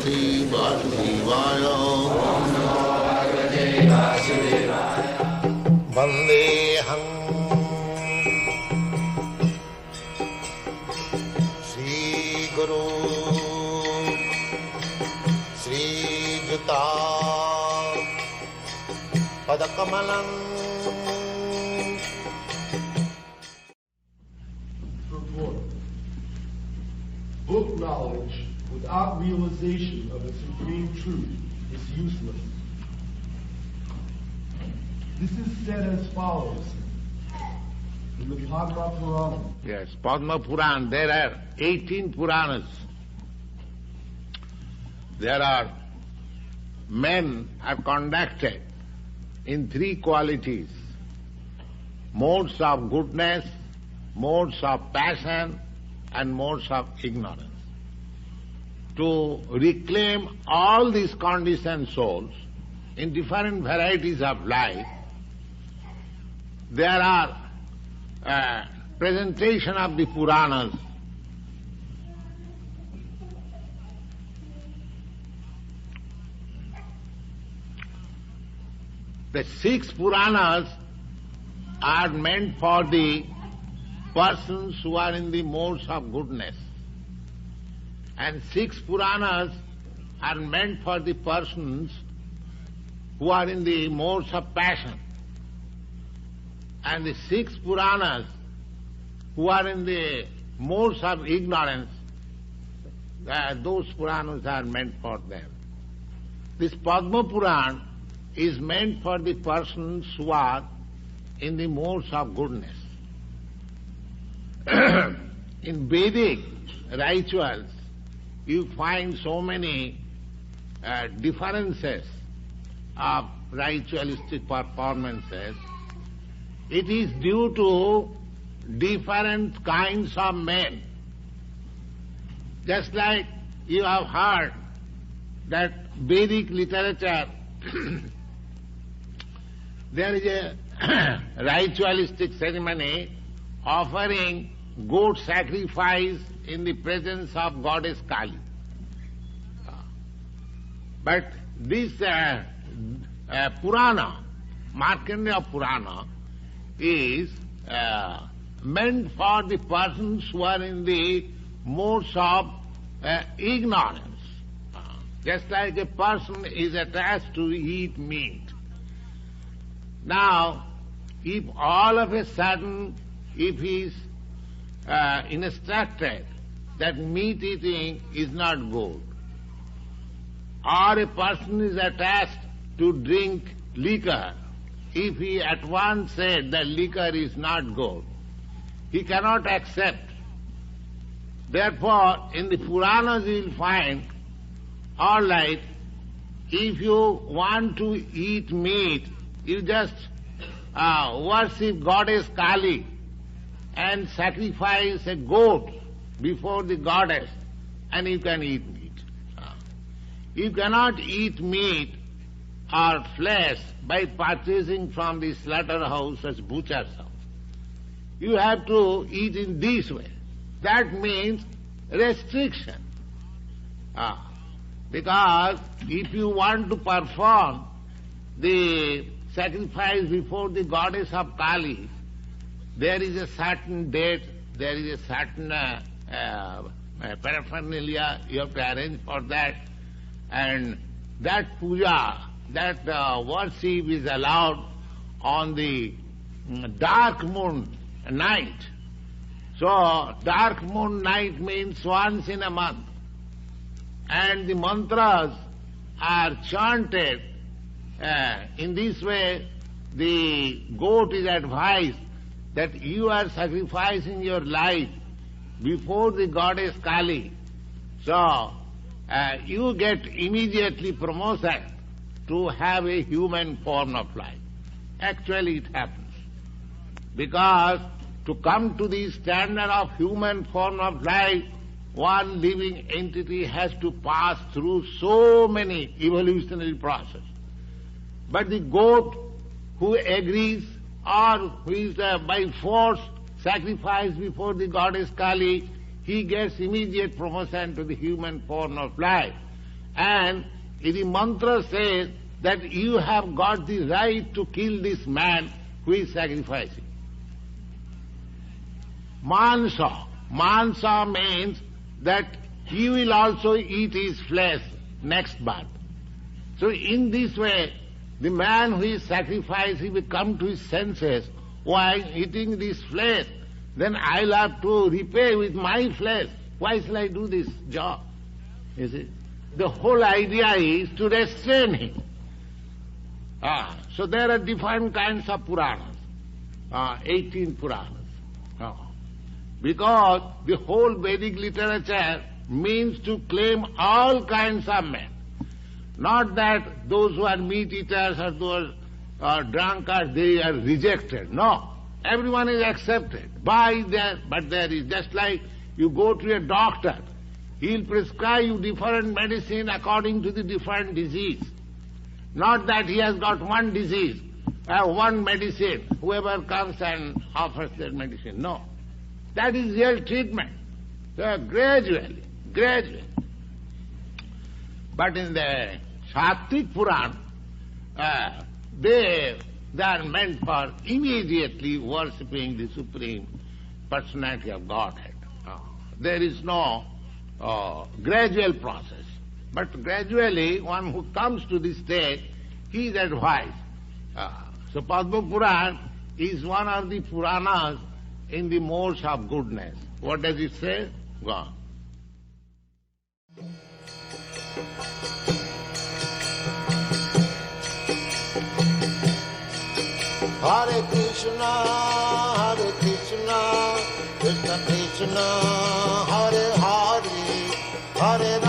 Bhagavate Vasudevaya. Vandeham Sri Guru Sri Juta Padakamalam. Book knowledge without realization of the supreme truth is useless. This is said as follows in the Padma Purana. Yes, Padma Purana. There are 18 Puranas. There are men are conducted in three qualities: modes of goodness, modes of passion, and modes of ignorance. To reclaim all these conditioned souls in different varieties of life, there are presentation of the Puranas. The 6 Puranas are meant for the persons who are in the modes of goodness, and 6 Puranas are meant for the persons who are in the modes of passion, and the 6 Puranas who are in the modes of ignorance, those Puranas are meant for them. This Padma Purana is meant for the persons who are in the modes of goodness. In Vedic rituals, you find so many differences of ritualistic performances. It is due to different kinds of men. Just like you have heard that Vedic literature, there is a ritualistic ceremony offering goat sacrifice in the presence of goddess Kali. But this Purana, Markandeya Purana, is meant for the persons who are in the modes of ignorance. Just like a person is attached to eat meat. Now, if all of a sudden, if he is instructed that meat eating is not good, or a person is attached to drink liquor, if he at once said that liquor is not good, he cannot accept. Therefore, in the Puranas you will find, all right, if you want to eat meat, you just worship goddess Kali and sacrifice a goat before the goddess, and you can eat meat. You cannot eat meat or flesh by purchasing from the slaughterhouse as butcher's house. You have to eat in this way. That means restriction. Because if you want to perform the sacrifice before the goddess of Kali, there is a certain date, there is a certain paraphernalia you have to arrange for that, and that puja, that worship is allowed on the dark moon night. So, dark moon night means once in a month. And the mantras are chanted. In this way, the goat is advised that you are sacrificing your life before the goddess Kali. So, you get immediately promotion to have a human form of life. Actually, it happens. Because to come to the standard of human form of life, one living entity has to pass through so many evolutionary processes. But the goat who agrees or who is by force sacrificed before the goddess Kali, he gets immediate promotion to the human form of life. And the mantra says that you have got the right to kill this man who is sacrificing. Mansa. Mansa means that he will also eat his flesh next birth. So in this way, the man who is sacrificing will come to his senses while eating this flesh. Then I'll have to repay with my flesh. Why shall I do this job? You see? The whole idea is to restrain him. So there are different kinds of Puranas, 18 Puranas. Because the whole Vedic literature means to claim all kinds of men. Not that those who are meat eaters or those drunkards, they are rejected. No. Everyone is accepted. But there is just like you go to a doctor, he'll prescribe you different medicine according to the different disease. Not that he has got one disease, one medicine, whoever comes and offers that medicine. No. That is real treatment. So gradually. But in the Sattvic Purana, they are meant for immediately worshipping the Supreme Personality of Godhead. There is no gradual process. But gradually, one who comes to this stage, he is advised. So Padma Purana is one of the Puranas in the modes of goodness. What does it say? Go on. Hare Krishna, Krishna Krishna, Hare Hare, Hare